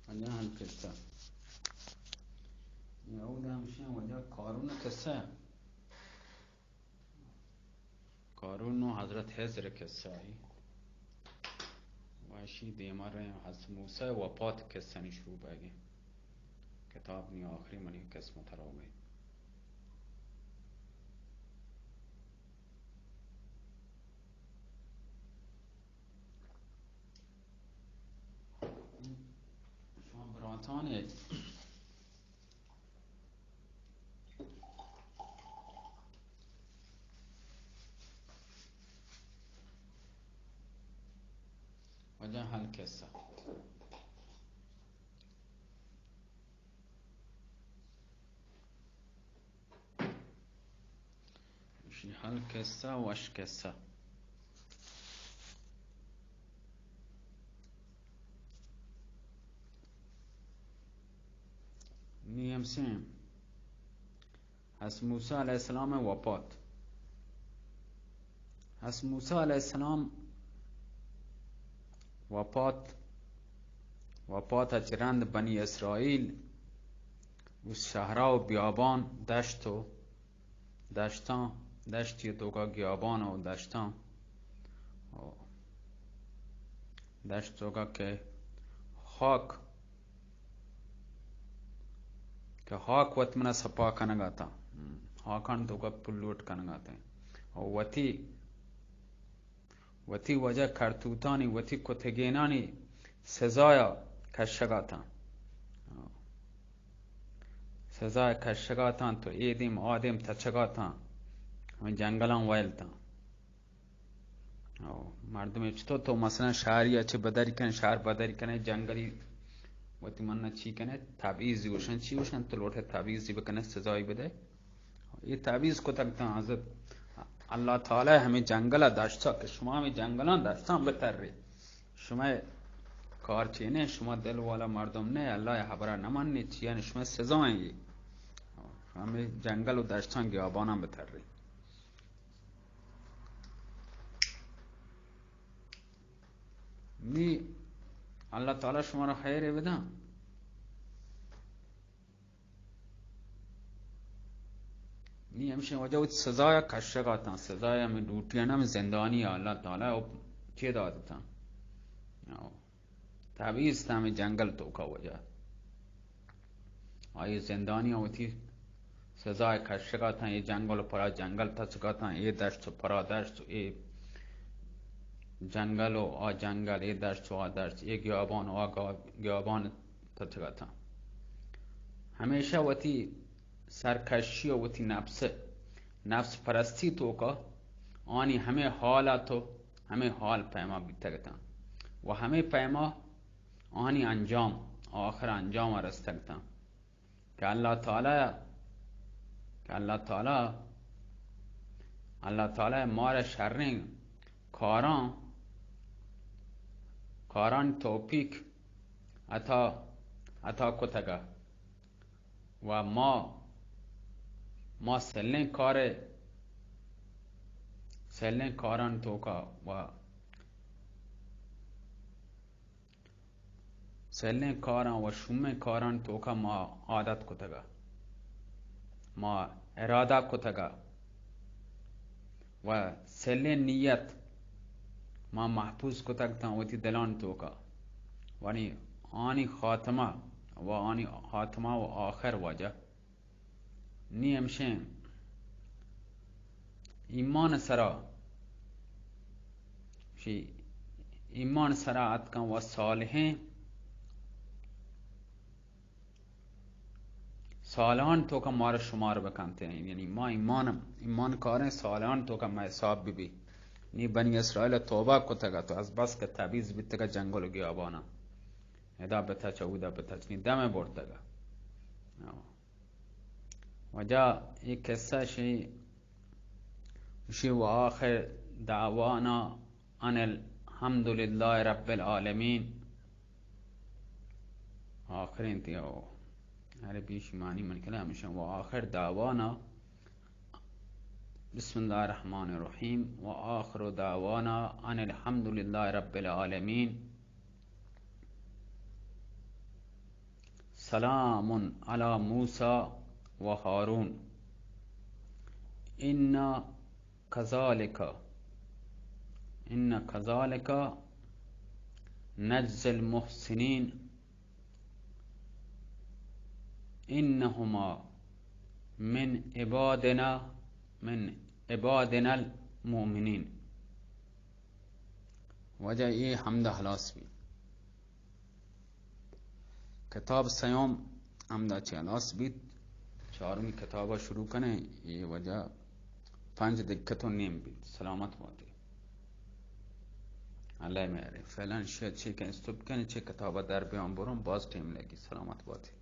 وجه القصة يعود همشين وجه قارون قصة قارون و حضرت حضر قصه ای واشی دیمار حضرت موسی وفات قصه نی شروع بگی کتاب نی آخری منی قسم تراوی شما براتانه وجه القصه مشي القصه واش قصه نیم سیم از موسی علیه السلام وفات از موسی علیه السلام وفات اجرند بنی اسرائیل و شهرها و بیابان دشتی دوگا گیابان و دشت دوگا که خاک وقت منا سپا کنگا تا خاکان دوگا پلوٹ کنگا تا و وتی وجه کرتوتانی وتی کتگینانی سزایا کشگا تا سزای کشگا تا تو ایدیم آدم تچگا تا همین جنگلان ویل تا مردمی چطور تو مثلا شهری اچه بدری کنه شهر بدری کنه جنگلی وقتی من چی کنه تعویزی وشن چی وشن تو لوٹه تعویزی بکنه سزایی بده یہ تعویز کو تکتا حضرت اللہ تعالی همین جنگل داشتا که شما همین جنگلان داشتان بتر ری شما کار چینه شما دل والا مردم نه الله حبره نمانی چی یعنی شما سزایی همین جنگل و داشتان گیابانم بتر ری نی اللہ تعالی شما را خیر بدم نی همشه وجه سزای کشگاتان سزای همین روٹیان همین زندانی اللہ تعالی چه دادتان تعویز تا همین جنگل تو کا وجه آئی زندانی ہوتی سزای کشگاتان یہ جنگل پرا جنگل تا سگاتان یہ دشت پرا دشت یہ جنگل و آ جنگل یہ دشت و آ دشت یہ گیابان و آ گیابان تا سگاتان ہمیشہ وتی سرکشی و وتی نفس پرستی تو کا آنی همه حالاتو همه حال پیما بیتگتا و همه پیما آنی انجام آخر انجام رستگتا که اللہ تعالی مار شرین کاران توفیق عطا کتگا و ما سلن کاران توکا و سلن کاران و شوم کاران توکا ما عادت کتگا ما اراده کتگا و سلن نیت ما محفوظ کتگتا وتی دلان توکا وانی آنی خاتمه و آخر وجه نی همشه ایمان سرا اتکن و صالحان تو کا مار شمار بکنتے ہیں یعنی ما ایمان کاریں صالحان تو کا ما حساب بھی نی بنی اسرائیل توبہ کو تگا تو از بس که تعویز بیتگا جنگل و گیابانا ادا بتا چودا بتا چنی دم بورتگا وجا ایک قصہ شی و آخر دعوانا ان الحمدللہ رب العالمین آخرین تیو عربی شمانی من کلام شن و آخر دعوانا بسم الله الرحمن الرحیم و آخر دعوانا ان الحمدللہ رب العالمین سلام علی موسی و هارون إنا كذلك نجزي المحسنين إنهما من عبادنا المؤمنين. وجه یہ حمد خلاص بھی کتاب سیوم حمد خلاص بھی چارمی کتابہ شروع کریں. یہ وجہ 5 دقتوں نیم بھی سلامت ہوتی اللہ میرے فعلا شیئر چیکن استوب کن چه کتابه در بیان برون باز تیم لگی سلامت باتی.